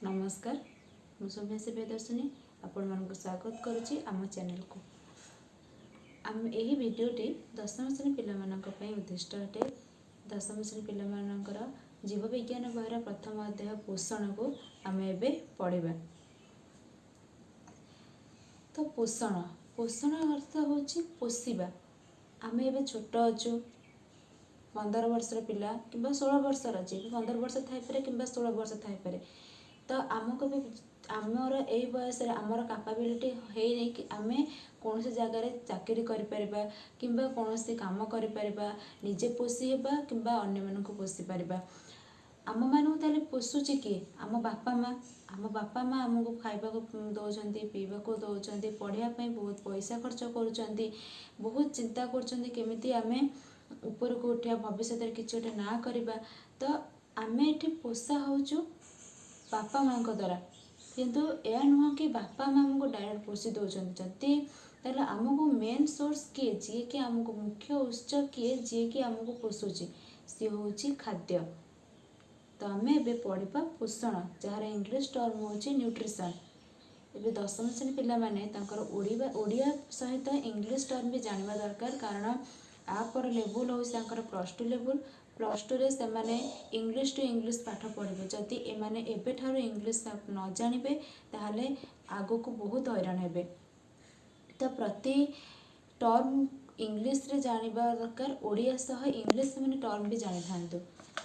नमस्कार मु सौम्या प्रियदर्शिनी आपण मानक स्वागत करुच्ची आम चैनल को। आम यही भिडियोटी दशम श्रेणी पिला उद्दिष्ट अटे। दशम श्रेणी पिला जीव विज्ञान बहिर प्रथम अध्याय पोषण को आम एबे पढ़िबा। तो पोषण पोषण अर्थ होची पोषिबा। आम एबे छोट अच्छु 15 वर्षर पिला कि 16 वर्षर अच्छे 15 वर्ष थाईपे कि 16 वर्ष थाईपे। तो आमको भी आमर यही बयस आमर कैपेबिलिटी है नहीं कि आम कौन सी जगार चाकरी करिपरिबा किंबा कौन सी काम करिपरिबा निजे पोषी हेबा किंबा अन्य मानक पोषी परिबा। आम मानू ताले पोषुची किए आम बापा माँ आमको खाइबा दौरान पीवा दौरान पढ़ाई बहुत पैसा खर्च कर बहुत चिंता करमी आम ऊपर को उठा भविष्य किसी गोटे ना करवा। तो आम ये पोषा होचु बापा माँ द्वारा किंतु यह नुह कि बापा माँ आमको डायरेक्ट पोषी दौरान जदि आमको मेन सोर्स किए जी कि आमको मुख्य उत्स किए जी कि आमको पोषुची सी हूँ खाद्य। तो आम ए पढ़ा पोषण जार इंग्लिश टर्म हूँ न्यूट्रिशन। एबे दशम श्रेणी पिला माने ओडिया सहित इंग्लिश टर्म भी जानवा दरकार कारण आपर लेवल हूँ +2 लेवल +2 रे से माने इंग्लिश टू इंग्लिश पाठ पढ़े जदि एमाने एबे ठारू इंग्लिश न जानिबे ताहले आगो को बहुत हैरान हेबे। तो प्रति टर्म इंग्लिश रे जानिबा दरकार ओडिया सह इंग्लिश माने टर्म भी जानि थांतु।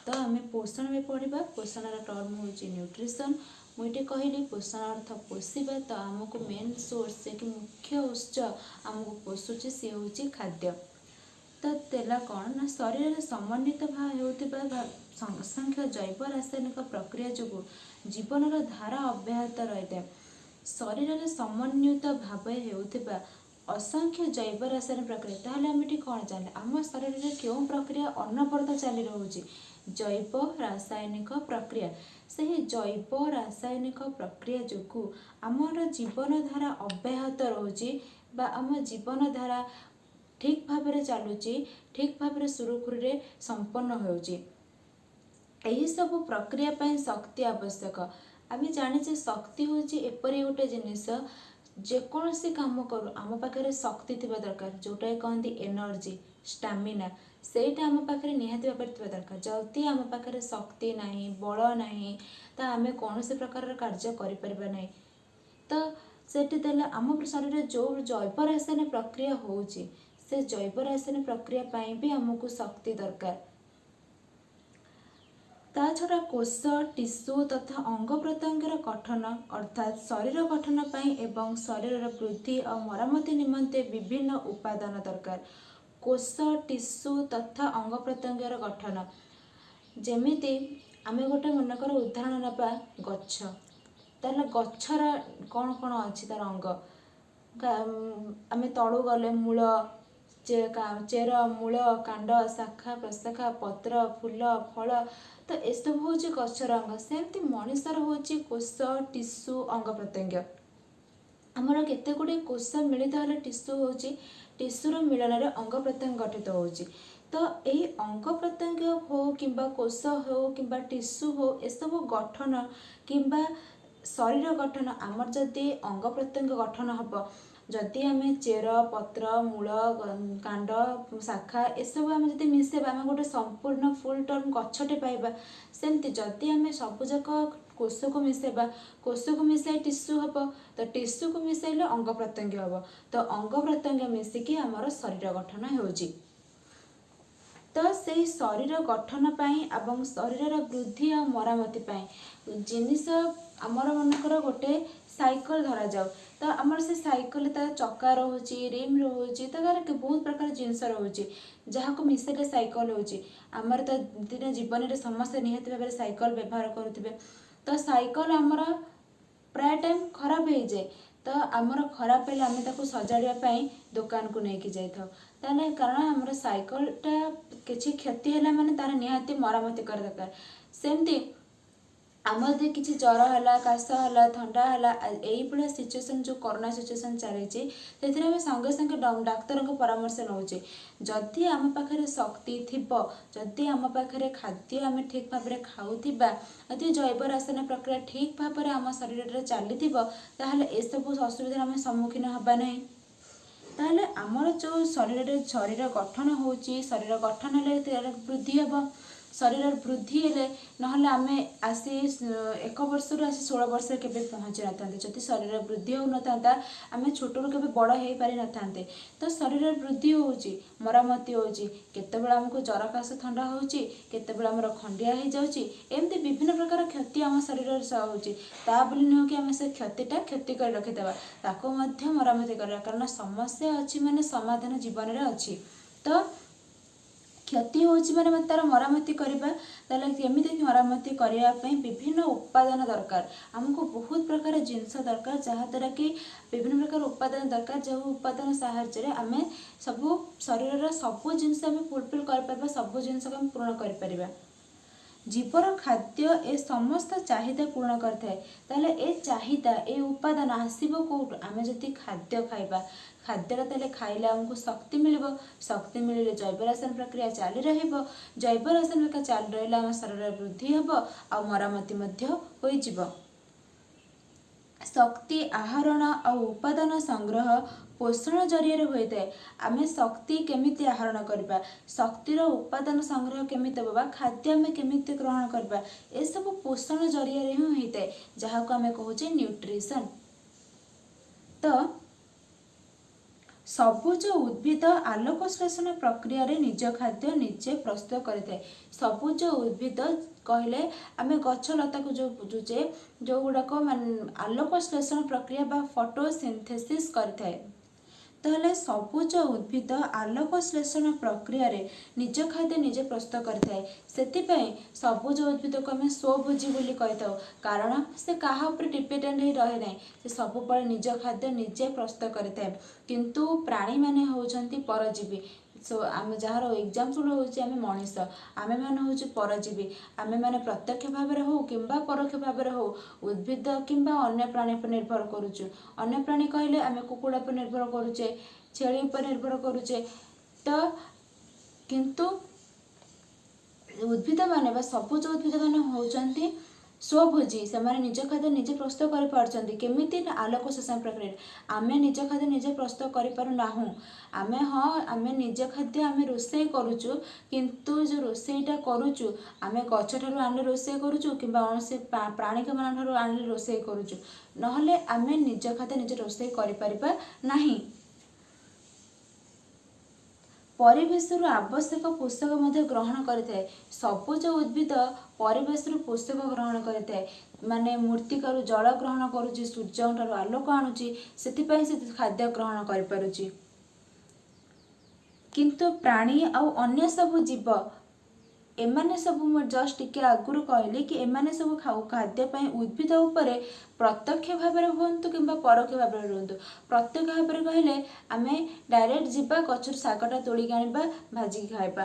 तो आम पोषण में पढ़ा पोषण टर्म हूँ न्यूट्रिशन। मुझे कहली पोषण अर्थ पोषिबा। तो आमको मेन सोर्स जे कि मुख्य उत्स आमको पोषुची सी हूँ खाद्य। तो तेला कौन ना शरीर में समन्वित होता असंख्य जैव रासायनिक प्रक्रिया जो जीवन धारा अब्याहत रही है। शरीर में समन्वित भाव होता असंख्य जैव रासायनिक प्रक्रिया ताहले आम ये कौन जाने आम शरीर में क्यों प्रक्रिया अनबरत चली रोचे जैव रासायनिक प्रक्रिया। से जैव रासायनिक प्रक्रिया जो आमर जीवन धारा अब्याहत रोचे आम जीवन धारा ठीक भाव में चलुची ठीक भाव में सुरुखुरु संपन्न होउची। यही सब प्रक्रिया पाई शक्ति आवश्यक। आम जाने शक्ति हूँ एपरी गोटे जिनिस जेकोसी काम करूँ आम पाखे शक्ति थी दरकार जोटा कहती एनर्जी स्टामिना सेटा आम पाखे निहाती भाव में दरकार। जदि आम पाखे शक्ति ना बल ना तो आम कौन से प्रकार कार्य करें ना। तो सेठी देला आम शरीर जो जैव रासायनिक प्रक्रिया होउची से जैव रासायनिक प्रक्रिया पाई भी आमको शक्ति दरकार। ता छड़ा कोष टिश्यू तथा अंग प्रत्यंगर गठन अर्थात शरीर गठन पाई एवं शरीर वृद्धि और मरामती निमंते विभिन्न उपादान दरकार। कोष टिश्यू तथा अंग प्रत्यंगर गठन जेमिति आम गोटे मनकर उदाहरण नवा गछ तार गछर कौन कौन अच्छी तार अंग आम तलू गले मूल चेर मूल कांड शाखा प्रशाखा पत्र फूल फल तो एसबू हूँ गछर अंग। सेमती मनीषर हूँ कोष टिश्यू अंग प्रत्यंग आमर केते गुड़े कोष मिलित हेल्ले टिश्यू हूँ टिश्यूर मिलन अंग प्रत्यंग गठित होउची। तो यही अंग प्रत्यंग हो कि कोष हो कि टिश्यू हो एसबू गठन कि शरीर गठन आमर जदि अंग प्रत्यंग गठन हम जदि आम चेर पत्र मूल कांड शाखा एसबू आम जब मिसेबा आम गोटे संपूर्ण फुल टर्म गछटे पाइबा। सेमती जदि आम सबुजाक कोष को मिसेबा कोष को मिसाई टिश्यू हम तो टिश्यू को मिसाइले अंग प्रत्यंग हम तो अंग प्रत्यंग मिसिकी आमर शरीर गठन होउची। तो से शरीर गठन पाई एवं शरीर वृद्धि और मरामती पाई जिनिस आमर मनकर गोटे साइकिल धरा जाऊ तो आमर से साइकिल तार चक्का रोचे रिम रोचे तो तार बहुत प्रकार जिनस रोचे जहाँ को मिसेले साइकिल होची। आमर तो दिन जीवन में समस्त निहाती भाव में साइकिल व्यवहार करुवे। तो साइकिल आमर प्राय टाइम खराब हो जाए तो आमर खराब है आम ताको सजाड़ापी दुकान को लेकिन जाइए ताले कारण आमर साइकिलटा किसी क्षति है माने तार निहाती मरामती कर दरकार। सेमती ଆମର ଯଦି କିଛି ଜ୍ୱର ହେଲା, କାଶ ହେଲା, ଥଣ୍ଡା ହେଲା, ଏଇଭଳିଆ ସିଚୁଏସନ୍ ଯେଉଁ କରୋନା ସିଚୁଏସନ୍ ଚାଲିଛି, ସେଥିରେ ଆମେ ସଙ୍ଗେ ସଙ୍ଗେ ଡାକ୍ତରଙ୍କ ପରାମର୍ଶ ନେଉଛେ। ଯଦି ଆମ ପାଖରେ ଶକ୍ତି ଥିବ, ଯଦି ଆମ ପାଖରେ ଖାଦ୍ୟ ଆମେ ଠିକ୍ ଭାବରେ ଖାଉଥିବା, ଯଦି ଜୈବ ରାସାୟନିକ ପ୍ରକ୍ରିୟା ଠିକ୍ ଭାବରେ ଆମ ଶରୀରରେ ଚାଲିଥିବ, ତାହେଲେ ଏସବୁ ଅସୁବିଧାର ଆମେ ସମ୍ମୁଖୀନ ହେବା ନାହିଁ। ତାହେଲେ ଆମର ଯେଉଁ ଶରୀର ଗଠନ ହେଉଛି, ଶରୀର ଗଠନ ହେଲେ ବୃଦ୍ଧି ହେବ। ଶରୀର ବୃଦ୍ଧି ହେଲେ ନହେଲେ ଆମେ ଆସି 1 ବର୍ଷରୁ ଆସି 16 ବର୍ଷରେ କେବେ ପହଞ୍ଚି ନଥାନ୍ତେ। ଯଦି ଶରୀର ବୃଦ୍ଧି ହେଉନଥାନ୍ତା, ଆମେ ଛୋଟରୁ କେବେ ବଡ଼ ହେଇପାରିନଥାନ୍ତେ। ତ ଶରୀର ବୃଦ୍ଧି ହେଉଛି, ମରାମତି ହେଉଛି, କେତେବେଳେ ଆମକୁ ଜ୍ୱର କାଶ ଥଣ୍ଡା ହେଉଛି, କେତେବେଳେ ଆମର ଖଣ୍ଡିଆ ହେଇଯାଉଛି, ଏମିତି ବିଭିନ୍ନ ପ୍ରକାର କ୍ଷତି ଆମ ଶରୀରରେ ହେଉଛି। ତା ବୋଲି ନୁହେଁ କି ଆମେ ସେ କ୍ଷତି କରି ରଖିଦେବା, ତାକୁ ମଧ୍ୟ ମରାମତି କରିବା, କାରଣ ସମସ୍ୟା ଅଛି ମାନେ ସମାଧାନ ଜୀବନରେ ଅଛି। ତ କ୍ଷତି ହେଉଛି ମାନେ ତାର ମରାମତି କରିବା। ତାହେଲେ କେମିତି ମରାମତି କରିବା ପାଇଁ ବିଭିନ୍ନ ଉପାଦାନ ଦରକାର। ଆମକୁ ବହୁତ ପ୍ରକାର ଜିନିଷ ଦରକାର, ଯାହାଦ୍ୱାରା କି ବିଭିନ୍ନ ପ୍ରକାର ଉପାଦାନ ଦରକାର, ଯେଉଁ ଉପାଦାନ ସାହାଯ୍ୟରେ ଆମେ ସବୁ ଶରୀରର ସବୁ ଜିନିଷ ଆମେ ଫୁଲଫିଲ୍ କରିପାରିବା, ସବୁ ଜିନିଷକୁ ଆମେ ପୂରଣ କରିପାରିବା। ଜୀବର ଖାଦ୍ୟ ଏ ସମସ୍ତ ଚାହିଦା ପୂରଣ କରିଥାଏ। ତାହେଲେ ଏ ଚାହିଦା, ଏ ଉପାଦାନ ଆସିବ କେଉଁଠୁ? ଆମେ ଯଦି ଖାଦ୍ୟ ଖାଇବା, ଖାଦ୍ୟଟା ତାହେଲେ ଖାଇଲେ ଆମକୁ ଶକ୍ତି ମିଳିବ, ଶକ୍ତି ମିଳିଲେ ଜୈବ ରାସାୟନିକ ପ୍ରକ୍ରିୟା ଚାଲି ରହିବ, ଜୈବ ରାସାୟନିକ ପ୍ରକ୍ରିୟା ଚାଲି ରହିଲେ ଆମ ଶରୀରର ବୃଦ୍ଧି ହେବ ଆଉ ମରାମତି ମଧ୍ୟ ହୋଇଯିବ। ଶକ୍ତି ଆହରଣ ଆଉ ଉପାଦାନ ସଂଗ୍ରହ ପୋଷଣ ଜରିଆରେ ହୋଇଥାଏ। ଆମେ ଶକ୍ତି କେମିତି ଆହରଣ କରିବା, ଶକ୍ତିର ଉପାଦାନ ସଂଗ୍ରହ କେମିତି ହେବ, ବା ଖାଦ୍ୟ ଆମେ କେମିତି ଗ୍ରହଣ କରିବା, ଏସବୁ ପୋଷଣ ଜରିଆରେ ହିଁ ହୋଇଥାଏ, ଯାହାକୁ ଆମେ କହୁଛେ ନ୍ୟୁଟ୍ରିସନ୍। ତ ସବୁଜ ଉଦ୍ଭିଦ ଆଲୋକ ଶ୍ଳେଷଣ ପ୍ରକ୍ରିୟାରେ ନିଜ ଖାଦ୍ୟ ନିଜେ ପ୍ରସ୍ତୁତ କରିଥାଏ। ସବୁଜ ଉଦ୍ଭିଦ କହିଲେ ଆମେ ଗଛ ଲତାକୁ ଯେଉଁ ବୁଝୁଛେ, ଯେଉଁଗୁଡ଼ାକ ଆଲୋକ ଶ୍ଳେଷଣ ପ୍ରକ୍ରିୟା ବା ଫଟୋସିନ୍ଥେସିସ୍ କରିଥାଏ। ତାହେଲେ ସବୁଜ ଉଦ୍ଭିଦ ଆଲୋକ ଶ୍ଳେଷଣ ପ୍ରକ୍ରିୟାରେ ନିଜ ଖାଦ୍ୟ ନିଜେ ପ୍ରସ୍ତୁତ କରିଥାଏ। ସେଥିପାଇଁ ସବୁଜ ଉଦ୍ଭିଦକୁ ଆମେ ସ୍ୱଭୋଜୀ ବୋଲି କହିଥାଉ, କାରଣ ସେ କାହା ଉପରେ ଡିପେଣ୍ଡେଣ୍ଟ ହୋଇ ରହେ ନାହିଁ, ସେ ସବୁବେଳେ ନିଜ ଖାଦ୍ୟ ନିଜେ ପ୍ରସ୍ତୁତ କରିଥାଏ। କିନ୍ତୁ ପ୍ରାଣୀମାନେ ହେଉଛନ୍ତି ପରଜୀବୀ। ଆମେ ଯାହାର ଏକ୍ଜାମ୍ପଲ୍ ହେଉଛି ଆମେ ମଣିଷ, ଆମେମାନେ ହେଉଛୁ ପରଜୀବୀ। ଆମେମାନେ ପ୍ରତ୍ୟକ୍ଷ ଭାବରେ ହେଉ କିମ୍ବା ପରୋକ୍ଷ ଭାବରେ ହେଉ ଉଦ୍ଭିଦ କିମ୍ବା ଅନ୍ୟ ପ୍ରାଣୀ ଉପରେ ନିର୍ଭର କରୁଛୁ। ଅନ୍ୟ ପ୍ରାଣୀ କହିଲେ ଆମେ କୁକୁଡ଼ା ଉପରେ ନିର୍ଭର କରୁଛେ, ଛେଳି ଉପରେ ନିର୍ଭର କରୁଛେ। ତ କିନ୍ତୁ ଉଦ୍ଭିଦମାନେ ବା ସବୁଜ ଉଦ୍ଭିଦମାନେ ହେଉଛନ୍ତି ସ୍ୱଭୋଜୀ। ସେମାନେ ନିଜ ଖାଦ୍ୟ ନିଜେ ପ୍ରସ୍ତୁତ କରିପାରୁଛନ୍ତି। କେମିତି ନା ଆଲୋକ ଶ୍ଳେଷଣ ପ୍ରକ୍ରିୟାରେ। ଆମେ ନିଜ ଖାଦ୍ୟ ନିଜେ ପ୍ରସ୍ତୁତ କରିପାରୁନାହୁଁ। ଆମେ ନିଜ ଖାଦ୍ୟ ଆମେ ରୋଷେଇ କରୁଛୁ, କିନ୍ତୁ ଯେଉଁ ରୋଷେଇଟା କରୁଛୁ ଆମେ ଗଛଠାରୁ ଆଣିଲେ ରୋଷେଇ କରୁଛୁ କିମ୍ବା କୌଣସି ପ୍ରାଣୀମାନଙ୍କ ଠାରୁ ଆଣିଲେ ରୋଷେଇ କରୁଛୁ, ନହେଲେ ଆମେ ନିଜ ଖାଦ୍ୟ ନିଜେ ରୋଷେଇ କରିପାରିବା ନାହିଁ। ପରିବେଶରୁ ଆବଶ୍ୟକ ପୋଷକ ମଧ୍ୟ ଗ୍ରହଣ କରିଥାଏ। ସବୁଜ ଉଦ୍ଭିଦ ପରିବେଶରୁ ପୋଷକ ଗ୍ରହଣ କରିଥାଏ, ମାନେ ମୂର୍ତ୍ତିକାରୁ ଜଳ ଗ୍ରହଣ କରୁଛି, ସୂର୍ଯ୍ୟଙ୍କ ଠାରୁ ଆଲୋକ ଆଣୁଛି, ସେଥିପାଇଁ ସେ ଖାଦ୍ୟ ଗ୍ରହଣ କରିପାରୁଛି। କିନ୍ତୁ ପ୍ରାଣୀ ଆଉ ଅନ୍ୟ ସବୁ ଜୀବ, ଏମାନେ ସବୁ ମୁଁ ଜଷ୍ଟ ଟିକେ ଆଗରୁ କହିଲି କି ଏମାନେ ସବୁ ଖାଦ୍ୟ ପାଇଁ ଉଦ୍ଭିଦ ଉପରେ ପ୍ରତ୍ୟକ୍ଷ ଭାବରେ ହୁଅନ୍ତୁ କିମ୍ବା ପରୋକ୍ଷ ଭାବରେ ରୁହନ୍ତୁ। ପ୍ରତ୍ୟକ୍ଷ ଭାବରେ କହିଲେ ଆମେ ଡାଇରେକ୍ଟ ଯିବା ଗଛରୁ ଶାଗଟା ତୋଳିକି ଆଣିବା, ଭାଜିକି ଖାଇବା,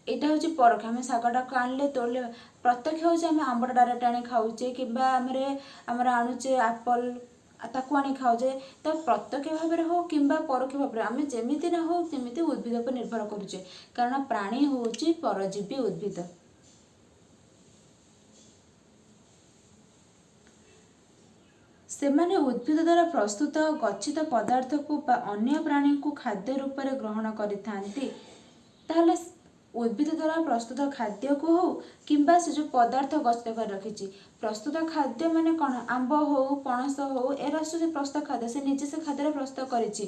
ଏଇଟା ହେଉଛି ପରୋକ୍ଷ। ଆମେ ଶାଗଟାକୁ ଆଣିଲେ ତୋଳିଲେ। ପ୍ରତ୍ୟକ୍ଷ ହେଉଛି ଆମେ ଆମ୍ବଟା ଡାଇରେକ୍ଟ ଆଣି ଖାଉଛେ କିମ୍ବା ଆମର ଆଣୁଛେ ଆପଲ୍, ତାକୁ ଆଣି ଖାଉଛେ। ତ ପ୍ରତ୍ୟକ୍ଷ ଭାବରେ ହେଉ କିମ୍ବା ପରୋକ୍ଷ ଭାବରେ ଆମେ ଯେମିତି ନା ହେଉ ସେମିତି ଉଦ୍ଭିଦ ଉପରେ ନିର୍ଭର କରୁଛେ, କାରଣ ପ୍ରାଣୀ ହେଉଛି ପରଜୀବୀ ଉଦ୍ଭିଦ। ସେମାନେ ଉଦ୍ଭିଦ ଦ୍ୱାରା ପ୍ରସ୍ତୁତ ଗଚ୍ଛିତ ପଦାର୍ଥକୁ ବା ଅନ୍ୟ ପ୍ରାଣୀଙ୍କୁ ଖାଦ୍ୟ ରୂପରେ ଗ୍ରହଣ କରିଥାନ୍ତି। ତାହେଲେ ଉଦ୍ଭିଦ ଦ୍ୱାରା ପ୍ରସ୍ତୁତ ଖାଦ୍ୟକୁ ହେଉ କିମ୍ବା ସେ ଯେଉଁ ପଦାର୍ଥ ଗଚ୍ଛିତ କରି ରଖିଛି, ପ୍ରସ୍ତୁତ ଖାଦ୍ୟ ମାନେ କ'ଣ? ଆମ୍ବ ହେଉ, ପଣସ ହେଉ, ଏରା ସବୁ ପ୍ରସ୍ତୁତ ଖାଦ୍ୟ, ସେ ନିଜେ ସେ ଖାଦ୍ୟଟା ପ୍ରସ୍ତୁତ କରିଛି।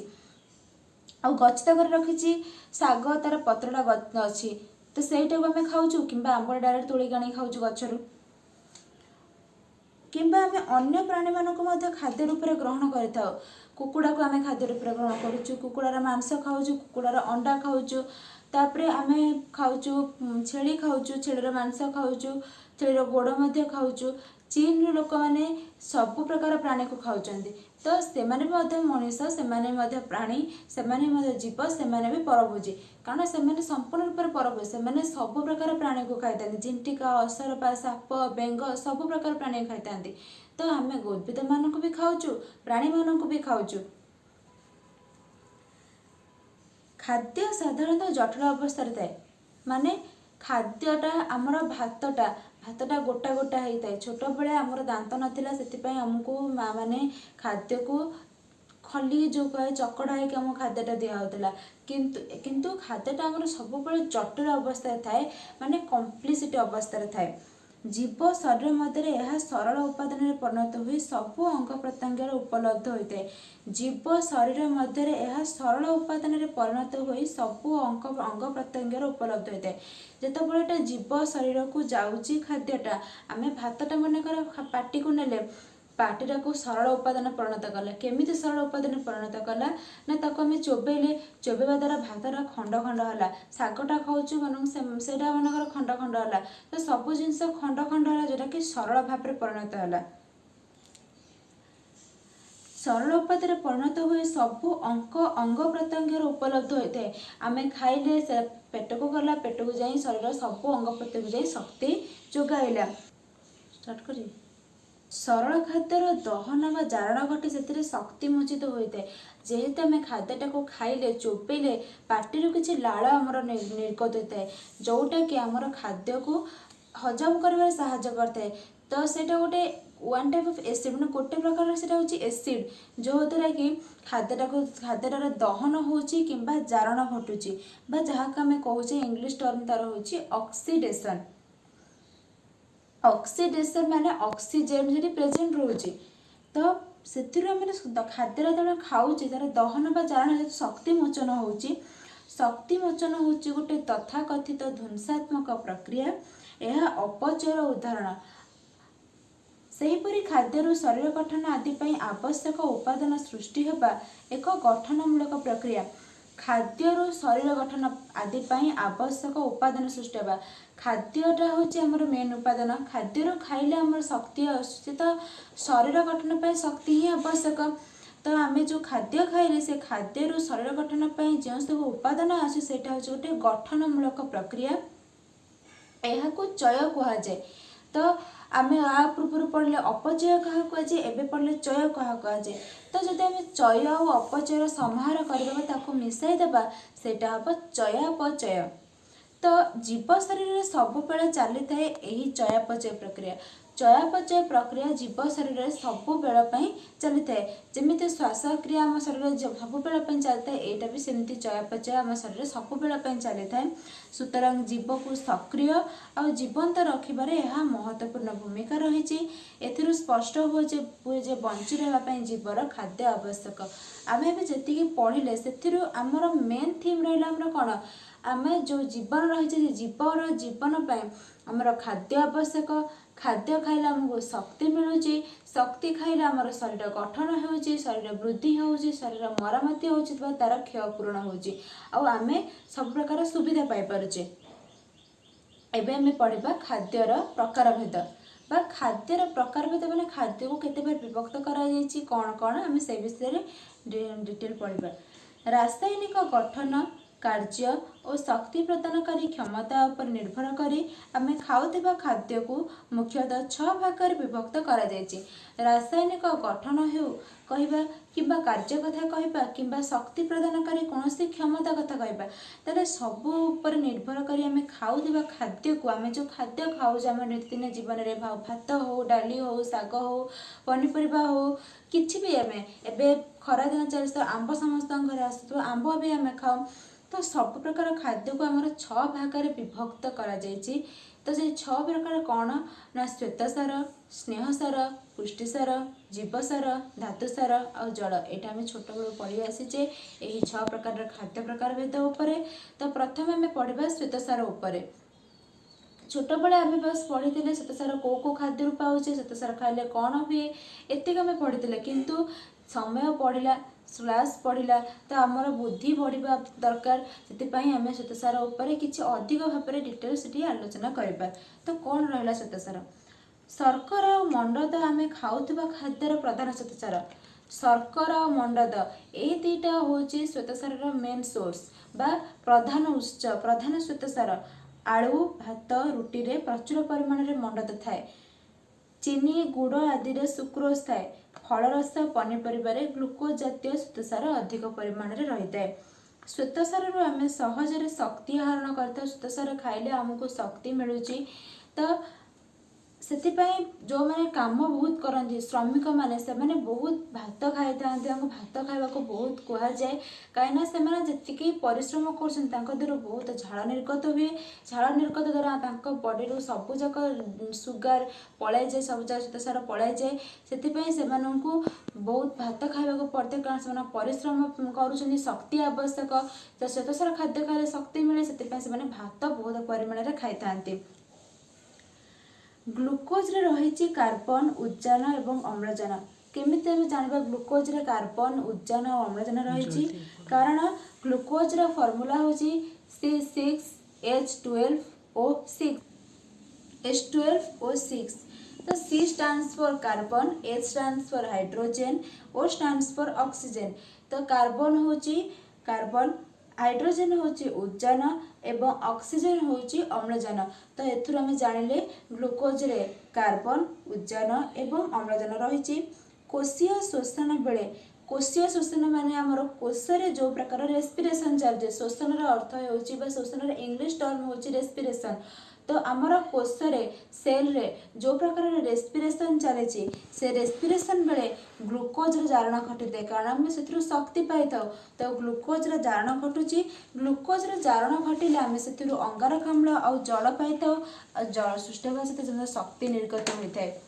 ଆଉ ଗଚ୍ଛିତ କରି ରଖିଛି ଶାଗ, ତାର ପତ୍ରଟା ଅଛି, ତ ସେଇଟାକୁ ଆମେ ଖାଉଛୁ କିମ୍ବା ଆମ୍ବଟା ଡାଇରେକ୍ଟ ତୋଳିକି ଆଣିକି ଖାଉଛୁ ଗଛରୁ। କିମ୍ବା ଆମେ ଅନ୍ୟ ପ୍ରାଣୀମାନଙ୍କୁ ମଧ୍ୟ ଖାଦ୍ୟ ରୂପରେ ଗ୍ରହଣ କରିଥାଉ। କୁକୁଡ଼ାକୁ ଆମେ ଖାଦ୍ୟ ରୂପରେ ଗ୍ରହଣ କରୁଛୁ, କୁକୁଡ଼ାର ମାଂସ ଖାଉଛୁ, କୁକୁଡ଼ାର ଅଣ୍ଡା ଖାଉଛୁ। ତାପରେ ଆମେ ଖାଉଛୁ ଛେଳି ଖାଉଛୁ, ଛେଳିର ମାଂସ ଖାଉଛୁ, ଛେଳିର ଗୋଡ଼ ମଧ୍ୟ ଖାଉଛୁ। चीन लोक मैंने सब प्रकार प्राणी को खाऊଛନ୍ତି तो सेमाने भी मध्य मनीष सेमाने मध्य प्राणी सेमाने मध्य जीव सेमाने भी परभोजी कारण सेमाने संपूर्ण रूप से परभोजी सेमाने सब प्रकार प्राणी को खाई झिंटिका असरपा साप बेंग सब प्रकार प्राणी को खाई तो आम उद्भिद मान भी खाऊचु प्राणी मान भी खाऊचु। खाद्य साधारणतः जटिल अवस्था थाए माने खाद्यटा आमर भातटा गोटा गोटा होता है छोट बेले आमर दांत नाला से आमको माँ मैंने खाद्य को खली जो कहे चकड़ा है आम खाद्यटा दिहला किंतु खाद्यटा आमर सब जटिल अवस्था थाए माने कम्प्लीसिटी अवस्था थाए जीव शरीर मध्य यह सरल उपादान परिणत हुई सबू अंग प्रत्यंग उपलब्ध होता है जीव शरीर मध्य यह सरल उपादान परिणत हुई सबू अंग प्रत्यंग उपलब्ध होता है जितेबाला जीव शरीर को जाऊँगी खाद्यटा आम भातटा मनकर पाटी को नेले पाटीटा को सरल उपादान परिणत कला केमी सरल उपादान परिणत कला ना ताको आम चोबेले चोबेवा द्वारा भातटा खंड खंड है शागटा खाऊँ मन से मनकर खंड खंड है तो सब जिनस खंड खंड है जोटा कि सरल भाव में परिणत है सरल उपादान परिणत हुए सबू अंग प्रत्यंग उपलब्ध होता है आम खाइले से पेट को गला पेट को जाई शरीर सबू अंग प्रत्यंग जाई शक्ति जोगाइला स्टार्ट करी सरल खाद्यर दहन व जारण घटी से शक्ति मोचित होता है जेहेतु आम खाद्यटा को खाइले चोपेले पार्टी किसी लाल आमर निर्गत होता है जोटा कि आमर खाद्य को हजम कर साहाय्य करता है तो सेटा गोटे वन टाइप ऑफ एसिड मैंने गोटे प्रकार से एसिड जो द्वारा कि खाद्यटार दहन होची किंबा जारण घटुची जहाँ आम कहे इंग्लिश टर्म तार होची ऑक्सीडेशन ऑक्सीडेशन माने ऑक्सीजन जी प्रेजेंट रोचे तो से खाद्य जो खाऊे तार दहन बा जारण शक्ति मोचन होची शक्ति मोचन होची गोटे तथाकथित ध्वंसात्मक प्रक्रिया यह अपचयर उदाहरण सेहीपरि खाद्य शरीर गठन आदि आवश्यक उपादान सृष्टि होगा एक गठनमूलक प्रक्रिया खाद्य शरीर गठन आदि आवश्यक उपादान सृष्टि होगा खाद्यटा हूँ आमर मेन उपादान खाद्य खाइले आमर शक्ति आसूँ तो शरीर गठन पर शक्ति ही आवश्यक तो आम जो खाद्य खाइले से खाद्य शरीर गठन पर जो सब उपादान आसूटा हूँ गोटे गठनमूलक प्रक्रिया यह चय कहुए तो आम आ पूर्व पढ़ले अपचय क्या कहुए एवं पढ़ले चय क्या कहुए तो जब आम चय और अपचयर समाहार करवा मिसाईदेवा सेटा हम चयापचय तो जीव शरीर में सबुबले चली थाए यही चयापचय चयापचय प्रक्रिया जीव शरीर में सबुबेल चली थाए जमी श्वासक्रिया आम शरीर सबुबेल चली थाए यहाँ भी सेमती चयापचय आम शरीर सबुबेल चली थाए सुतरां जीव को सक्रिय और जीवंत रखिबारे यह महत्वपूर्ण भूमिका रही एथिरु स्पष्ट हुए जे बंची रहा जीवर खाद्य आवश्यक आम जी पढ़िले से आमर मेन थीम रहा कौन आम जो जीवन रही जीवर जीवन आमर खाद्य आवश्यक खाद्य खाइले आमको शक्ति मिलूँ शक्ति खाइले आमर शरीर गठन हो शरीर वृद्धि हो शरीर मरामती हो तार क्षय पूरण होमें सब प्रकार सुविधा पाइपे एवं आम पढ़ा खाद्यर प्रकारभेद बा खाद्यर प्रकारभेद मैंने खाद्य को केते बार विभक्त कौन कौन आम से विषय डिटेल पढ़ा रासायनिक गठन कार्य और शक्ति प्रदानकारी क्षमता पर निर्भर करी आम खाऊा खाद्य को मुख्यतः 6 भाग विभक्त करा रासायनिक गठन हो कहवा कि कार्य कथा कहवा कि शक्ति प्रदानकारी कौन सी क्षमता कथा कहवा ताले सब उपर निर्भर करी आम खाऊा खाद्य को आम जो खाद्य खाऊे आम नित्यदिन जीवन में भात हो डाली हो शाग हो पनीपरिया हो किसी भी आम एवं खरा दिन चलते आंब समस्त घर आसो आंब भी आम खाऊ तो सब प्रकार खाद्य को आमर 6 भाग विभक्त करा तो से 6 प्रकार कौन ना श्वेतसार स्नेहसार पुष्टिसार जीवसार धातुसार और जल यहाँ आम छोट बेलू पढ़ी आसीचे यही 6 प्रकार खाद्य प्रकार भेद उपरे तो प्रथम आम पढ़ा श्वेतसार उपरे छोट बेले आम बस पढ़ी श्वेतसार कौ खाद्य पाचे श्वेतसार खाइले कौन हुए एतिक आम पढ़ी किंतु समय पढ़ला क्लास पढ़ला तो आमर बुद्धि बढ़ा दरकार से आम श्वेतसार उपर किसी अधिक भाव में डिटेल्स आलोचना करवा तो कौन रहा श्वेतसार शर्करा और मंडद आम खाऊा खाद्यर प्रधान श्वेतसार। शर्करा और मंडद ये दुईटा हूँ श्वेतसार मेन सोर्स बा प्रधान उत्स प्रधान श्वेतसार। आलू भात रुटी रे प्रचुर परिमाण में मंडद थाए। चीनी गुड़ आदि रे सुक्रोज थाए। फलरस पनीपरिया ग्लुकोज जातीय श्वेतसार अधिक परिमाण में रही है। श्वेतसार आम सहजरे शक्ति आहरण करता। श्वेतसार खाइले आमको शक्ति मिलूँ। तो ସେଥିପାଇଁ ଯେଉଁମାନେ କାମ ବହୁତ କରନ୍ତି ଶ୍ରମିକମାନେ ସେମାନେ ବହୁତ ଭାତ ଖାଇଥାନ୍ତି। ତାଙ୍କୁ ଭାତ ଖାଇବାକୁ ବହୁତ କୁହାଯାଏ କାହିଁକିନା ସେମାନେ ଯେତିକି ପରିଶ୍ରମ କରୁଛନ୍ତି ତାଙ୍କ ଦେହରୁ ବହୁତ ଝାଳ ନିର୍ଗତ ହୁଏ। ଝାଳ ନିର୍ଗତ ଦ୍ୱାରା ତାଙ୍କ ବଡ଼ିରୁ ସବୁଯାକ ସୁଗାର ପଳାଇଯାଏ, ସବୁଯାକ ଶ୍ଵେତସାର ପଳାଇଯାଏ। ସେଥିପାଇଁ ସେମାନଙ୍କୁ ବହୁତ ଭାତ ଖାଇବାକୁ ପଡ଼ିଥାଏ କାରଣ ସେମାନେ ପରିଶ୍ରମ କରୁଛନ୍ତି, ଶକ୍ତି ଆବଶ୍ୟକ। ତ ଶ୍ଵେତସାର ଖାଦ୍ୟ ଖାଇଲେ ଶକ୍ତି ମିଳେ, ସେଥିପାଇଁ ସେମାନେ ଭାତ ବହୁତ ପରିମାଣରେ ଖାଇଥାନ୍ତି। ग्लुकोज रे रही कार्बन उद्जान एवं अम्लजान। केमिति आम जाना ग्लुकोज रे कार्बन उद्जान और अम्लजान रही? कारण ग्लुकोज रा फॉर्मूला हूँ C6H12O6 H12O6। तो C stands for carbon, H stands for hydrogen, O stands for oxygen. तो कार्बन हूँ कार्बन, हाइड्रोजन हूँ उद्जान एवं ऑक्सीजन हूँ अम्लजान। तो एथुर आम जानिले ग्लुकोज रे कार्बन उद्जान एवं अम्लजान रही। कोशीय शोषण बेले कोशीय शोषण माने आमर कोशरे जो प्रकार रेस्पिरेशन चलते, शोषण अर्थ हो शोषण इंग्लिश टर्म हूँ रेस्पिरेशन। तो आमर कोशरे सेल रे जो प्रकार रेस्पिरेशन चले से रेस्पिरेशन बेले ग्लुकोज जारण घटी था कारण आम से शक्ति पाई था। तो ग्लुकोज जारण घटुची, ग्लुकोज जारण घटिले आम से अंगारकाम्ल और जल पाई था। जल सृष्टि होगा सहित शक्ति निर्गत होता है।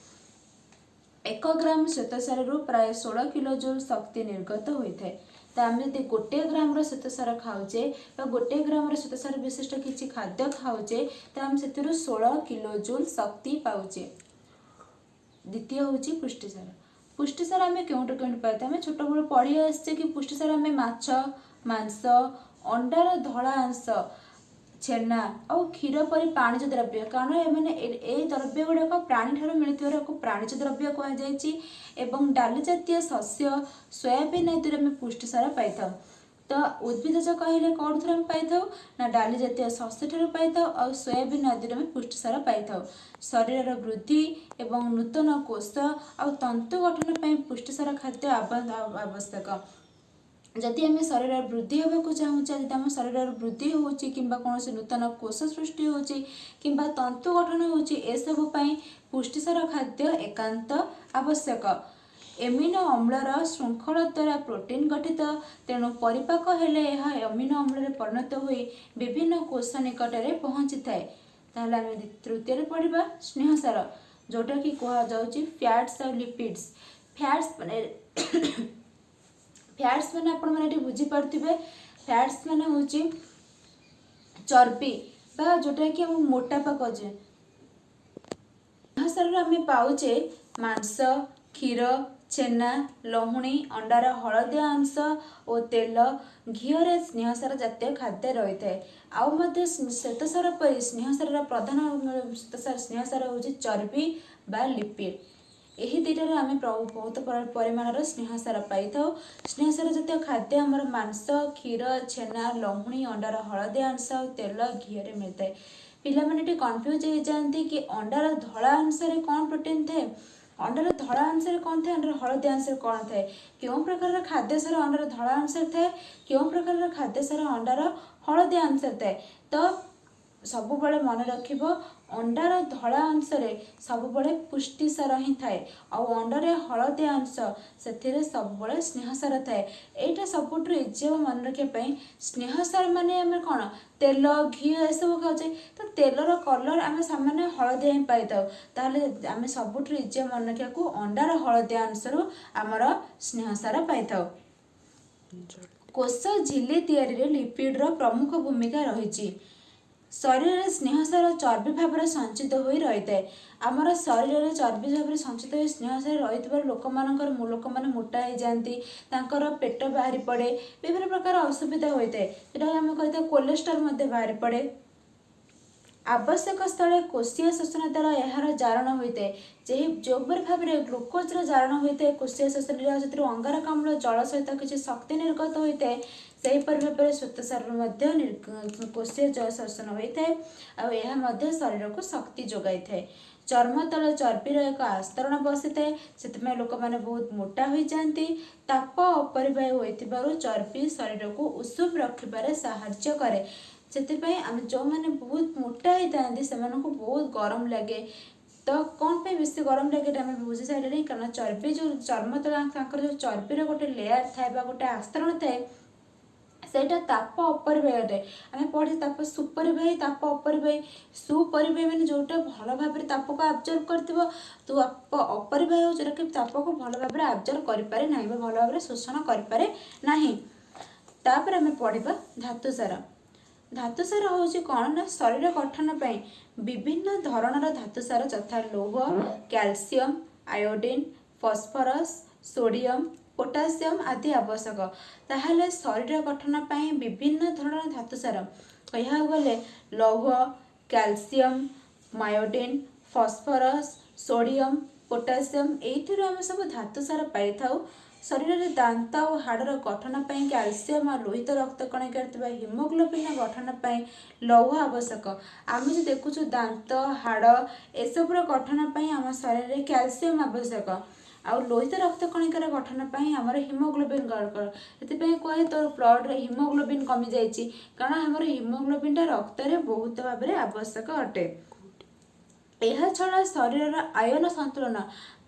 1 ग्राम श्वेतसार प्राय 16 किलोजूल शक्ति निर्गत होता है। तो आम जब 1 ग्राम श्वेतसार खाऊे गोटे ग्राम श्वेतसार विशिष्ट किसी खाद्य खाऊे तो आम से 16 किलोजूल शक्ति पाऊे। द्वितीय हूँ पुष्टिसार। पुष्टिसार आम क्यों पाई आम छोट बड़ पढ़ी आसचे कि पुष्टिसार आम माछ, मांस, अंडार धला अंश, छेना और क्षीर परी प्राणीज द्रव्य, कारण ए द्रव्य गुड़ाक प्राणी ठार मिलता प्राणीज द्रव्य कहुई। डाली जातीय शस्य सोयाबीन आदि आम पुष्टिसार पाई। तो उद्भिदज कहले कौन थर पाई ना डाली जातीय शस्य ठार पाई और सोयाबीन आदि आम पुष्टिसार पाई। शरीर वृद्धि एवं नूतन कोष और तंतु गठन पर पुष्टिसार खाद्य आवश्यक। जदि आम शरीर वृद्धि होगा चाहूँ, जब आम शरीर वृद्धि हो कौन नूतन कोष सृष्टि हो तंतु गठन होसबूप पुष्टिसार खाद्य एकांत आवश्यक। एमिनो अम्लर श्रृंखल द्वारा प्रोटीन गठित, तेणु परिपाक हेले यह एमिनो अम्ल परिणत हो विभिन्न कोष निकट में पहुँची थाए। ताहले आम तृतीय पढ़ा स्नेहसार, जोटा कि कहुच्छी फैट्स और लिपिड्स। फैट्स माने फैट्स माने आपण माने बुझी पार्थिबे, फैट्स माने होची चर्बी बा जोटा कि हम मोटापा कहे। स्नेहसार आम पाऊे मांस, क्षीर, छेना, लहुणी, अंडार हलदिया अंश और तेल, घीरे स्नेहसार जातीय खाद्य रही है। आउ श्वेतसार पर स्नेहसार प्रधान स्नेहसार हूँ चर्बी बा लिपिड। यही दुईटार आम बहुत परिमाण स्नेहसार पाई। स्नेहसार जातीय खाद्य आमर मांस, क्षीर, छेना, लहुणी, अंडार हलदिया अंश और तेल, घीरे मिलता है। पिलामाने कन्फ्यूज हो जाती कि अंडार धला अंश कौन प्रोटीन थाए, अंडार धला अंश कौन थाए, अंडार हलदिया अंश कौन थाए, क्यों प्रकार खाद्य सार अंडार धला अंश थाए, क्यों प्रकार खाद्य सार अंडार हलदिया अंश थाए। तो सब बड़े मन रखिब अंडार धला अंश सब बड़े पुष्टिसार ही थाए और अंडार हलदिया अंश से सब बड़े स्नेहसार थाए। यहाँ सबुठ इजी मन रखापी स्नेहसार माने आम कौन तेल घी सब खाऊे तो तेलर कलर आम सामान्य हलदिया ही पाई ताहले आम सबुठ इजी मन रखा अंडार हलदिया अंश आमर स्नेहसार पाई। कोष झिल्ली तैयारी लिपिड प्रमुख भूमिका रही। शरीर में स्नेहसार चर्बी भाव में संचित हो रही है। आमर शरीर में चर्बी भाव में संचित हो स्नेहसार रही लोक मैंने मोटा हो जाती, पेट बाहरी पड़े, विभिन्न प्रकार असुविधा होता है। जोटा आम कहते कोलेस्ट्रॉल बाहरी पड़े। आवश्यक स्थले कोशीय शोषण द्वारा यार जारण होता है जो भाव में ग्लुकोजर जारण होता है कोशीय शोषण से अंगारकाम्ल जल सहित किसी शक्ति निर्गत होता है सेहीपरि भाव में श्वेतसार कोशीय जल शोषण होता है शरीर को शक्ति जोगाई था। चर्म तले चर्बीर एक आस्तरण बसी थाए से लोक मैंने बहुत मोटा हो जाती ताप अपरिवाह हो चर्बी शरीर को उषुम रखिबारे साहाय्य करे से आम जो मैंने बहुत मोटा होता से बहुत गरम लगे तो कौन पे बेसी गरम लगे आम बुझी सारे कारण चर्बी जो चर्म तले जो चर्बीर गोटे लेयर थाए गोटे आस्तरण थाए सेटा ताप अपरिवाही आम पढ़े ताप सुपरिवाही ताप अपरिवाही सुपरिवाही मैंने जोटा भल भाव ताप को आब्जर्व कर तो अपरिवाही हो जोटा कि ताप को भल भाव आब्जर्व करें ना भल भाव शोषण करें तापर आम पढ़ा धातुसार धातुसार हूँ कौन ना शरीर गठन पर विभिन्न धरणर धातुसार यथा लौह calcium iodine phosphorus sodium potassium आदि आवश्यक ताहले शरीर गठन पर विभिन्न धरण धातुसार कह गले लौह calcium iodine phosphorus sodium potassium यही आम सब धातुसार पाई था। शरीर में दांत और हाड़र गठन पर कैल्शियम और लोहित रक्त कणिका हिमोग्लोबिन गठन पर लौह आवश्यक आम जो देखु दांत हाड़ एसबूर गठन पर आम शरीर में कैल्शियम आवश्यक आ लोहित रक्त कणिकार गठन पर आमर हिमोग्लोबिन से कहे तो ब्लड हिमोग्लोबिन कमी जाइए कारण आमर हिमोग्लोबिन रक्त में बहुत भाव में आवश्यक अटे। यह छड़ा शरीर आयन संतुलन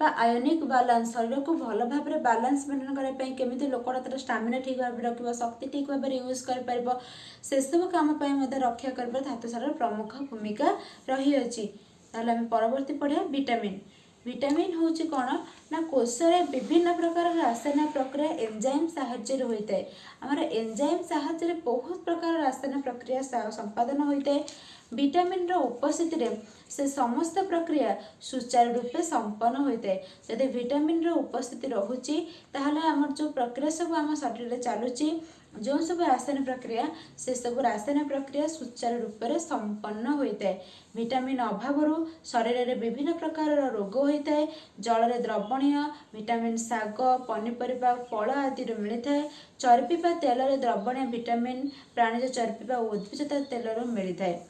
आयोनिक बालांस शरीर को भल भाव में बालांस मेंटेन करने केमी लोकटा तर स्टामिना ठीक भाव रख शक्ति ठीक भाव में यूज कर से सब कम रक्षा कर धातुसार प्रमुख भूमिका रही अछि। परवर्ती पढ़िया विटामिन विटामिन हूँ कौन ना कोशरे विभिन्न प्रकार रासायनिक प्रक्रिया एंजाइम साहाय्य होता है आमर एंजाइम साहाय्य बहुत प्रकार रासायनिक प्रक्रिया संपादन होता है। विटामिन उपस्थिति से समस्त प्रक्रिया सुचारू रूपे संपन्न होता है जदि विटामिन उपस्थिति रोचे ताहले आमर जो प्रक्रिया सब आम शरीर में चलुची जो सब रासायनिक प्रक्रिया से सब रासायनिक प्रक्रिया सुचारू रूप से संपन्न होता है। विटामिन अभाव शरीर में विभिन्न प्रकार रोग होता है। जल में द्रवणीय विटामिन शाग पनीपरिया फल आदि मिलता है। चर्बी बा तेल द्रवणीय विटामिन प्राणीज चर्बी बा उद्भिज तेल मिलता है।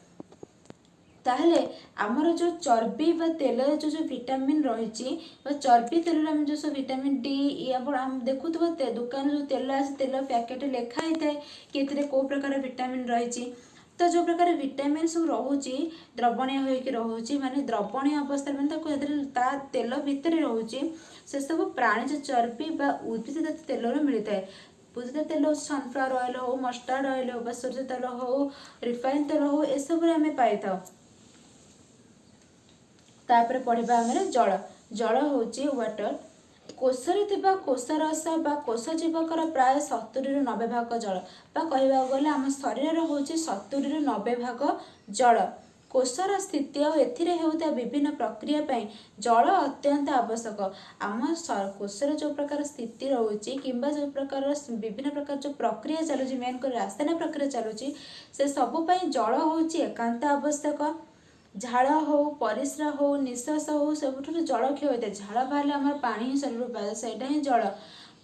ताहले आमर जो चर्बी बा तेल जो विटामिन रही चर्बी तेल आम जो सब विटामिन डी आम देखु दुकान जो तेल आसे तेल पैकेट लिखाई थाए कि कौ प्रकार विटामिन रही तो जो प्रकार विटामिन सब रोचे द्रवणीय होकर रोचे माने द्रवणीय अवस्था माने तेल भितर रोचे से सब प्राणीज चर्बी बा उद्भिद तेल मिलता है। उद्भिद तेल सनफ्लावर ऑयल हो मस्टर्ड ऑयल हो सोरिष तेल हो रिफाइन तेल हो ए सब आम पाई था। तापर पढ़ा आम जल जल हूँ वाटर कोशरे थिबा कोशरस बा कोश जीवकर प्राय 70 ରୁ 90 भाग जल कह गले आम शरीर हूँ 70 ରୁ 90 भाग जल कोशर स्थिति और विभिन्न प्रक्रिया जल अत्यंत आवश्यक आम कोशर जो प्रकार स्थिति रोचे कि जो प्रकार विभिन्न प्रकार जो प्रक्रिया चलुची मेन कर रासायनिक प्रक्रिया चलुची से सबुपाई जल हूँ एकांत आवश्यक। झाड़ हो परिस्रा हो निश्वास हो सब जल क्षय होता है झाड़ बाहर आम पानी ही शरीर पाए सहीटा ही जल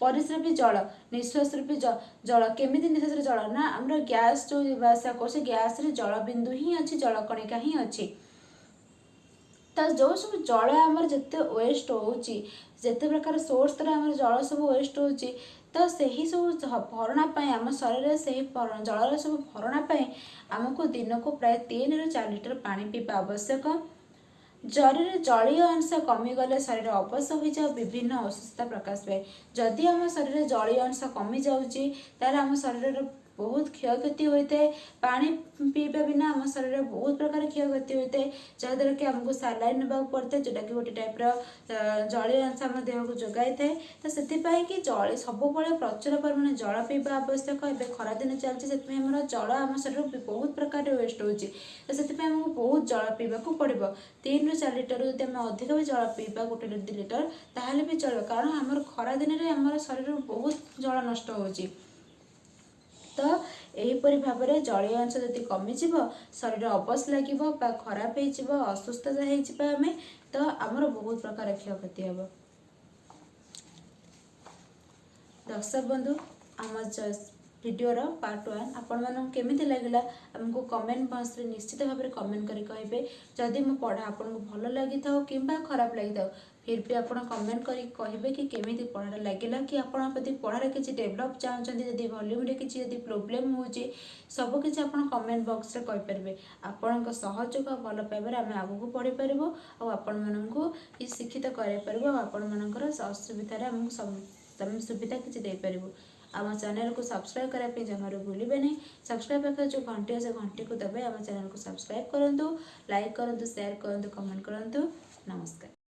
परिस्रा भी जल निश्वास भी जल केमी निश्वास जल ना आम गैस जो आशा कर गैस जल बिंदु ही अच्छी जल कणिका ही अच्छी तो जो सब जल आमर जिते वेस्ट होते प्रकार सोर्स आम जल सब वेस्ट हो तो सही सब भरणा आम शरीर से जल सब भरणा आमको दिन को प्राय 3 ରୁ 4 लीटर पानी पीवा आवश्यक। शरीर जलीय अंश कमीगले शरीर अवश्य हो जाए विभिन्न असुस्थता प्रकाश पाए जदि आम शरीर जलीय अंश कमी जाऊँगी तार आम शरीर बहुत क्षयक्षति होता है। पानी पीवा बिना आम शरीर बहुत प्रकार क्षयक्षति होता है जहाद्वारा कि आमको सालाइन ना पड़ता है जोटा कि गोटे टाइप्र जलीय अंश आम देह को जोगाई थाए तो से कि जल सब प्रचुर परिमाण जल पीवा आवश्यक। ए खरादिन चलती से जल आम शरीर बहुत प्रकार वेस्ट होती तो से आमको बहुत जल पीवा पड़ो 3 ରୁ 4 लीटर यदि आम अधिक भी जल पीवा 1 ରୁ 2 लीटर ताहले भी चलो कारण आम खरादिन आम शरीर बहुत जल नष्ट होची। ତ ଏହିପରି ଭାବରେ ଜଳୀୟ ଅଂଶ ଯଦି କମିଯିବ, ଶରୀର ଅବଶ ଲାଗିବ ବା ଖରାପ ହେଇଯିବ, ଅସୁସ୍ଥତା ହେଇଯିବା ଆମେ, ତ ଆମର ବହୁତ ପ୍ରକାର କ୍ଷୟକ୍ଷତି ହେବ। ଦର୍ଶକ ବନ୍ଧୁ, ଆମ ଭିଡ଼ିଓର ପାର୍ଟ 1 ଆପଣମାନଙ୍କୁ କେମିତି ଲାଗିଲା ଆମକୁ କମେଣ୍ଟ ବକ୍ସରେ ନିଶ୍ଚିତ ଭାବରେ କମେଣ୍ଟ କରି କହିବେ। ଯଦି ମୋ ପଢ଼ା ଆପଣଙ୍କୁ ଭଲ ଲାଗିଥାଉ କିମ୍ବା ଖରାପ ଲାଗିଥାଉ, ଫିର୍ ବି ଆପଣ କମେଣ୍ଟ କରି କହିବେ କି କେମିତି ପଢ଼ାଟା ଲାଗିଲା, କି ଆପଣ ଯଦି ପଢ଼ାରେ କିଛି ଡେଭଲପ୍ ଚାହୁଁଛନ୍ତି, ଯଦି ଭଲ୍ୟୁମ୍ରେ କିଛି ଯଦି ପ୍ରୋବ୍ଲେମ୍ ହେଉଛି, ସବୁକିଛି ଆପଣ କମେଣ୍ଟ ବକ୍ସରେ କହିପାରିବେ। ଆପଣଙ୍କ ସହଯୋଗ ଆଉ ଭଲ ପାଇବାରେ ଆମେ ଆଗକୁ ବଢ଼ିପାରିବୁ ଆଉ ଆପଣମାନଙ୍କୁ ଶିକ୍ଷିତ କରାଇପାରିବୁ ଆଉ ଆପଣମାନଙ୍କର ଅସୁବିଧାରେ ଆମକୁ ସୁବିଧା କିଛି ଦେଇପାରିବୁ। ଆମ ଚ୍ୟାନେଲକୁ ସବସ୍କ୍ରାଇବ୍ କରିବା ପାଇଁ ଜମାରୁ ଭୁଲିବେ ନାହିଁ। ସବସ୍କ୍ରାଇବ୍ ପାଖରେ ଯେଉଁ ଘଣ୍ଟି ଅଛି ଘଣ୍ଟିକୁ ଦେବେ ଆମ ଚ୍ୟାନେଲକୁ ସବସ୍କ୍ରାଇବ୍ କରନ୍ତୁ, ଲାଇକ୍ କରନ୍ତୁ, ସେୟାର କରନ୍ତୁ, କମେଣ୍ଟ କରନ୍ତୁ। ନମସ୍କାର।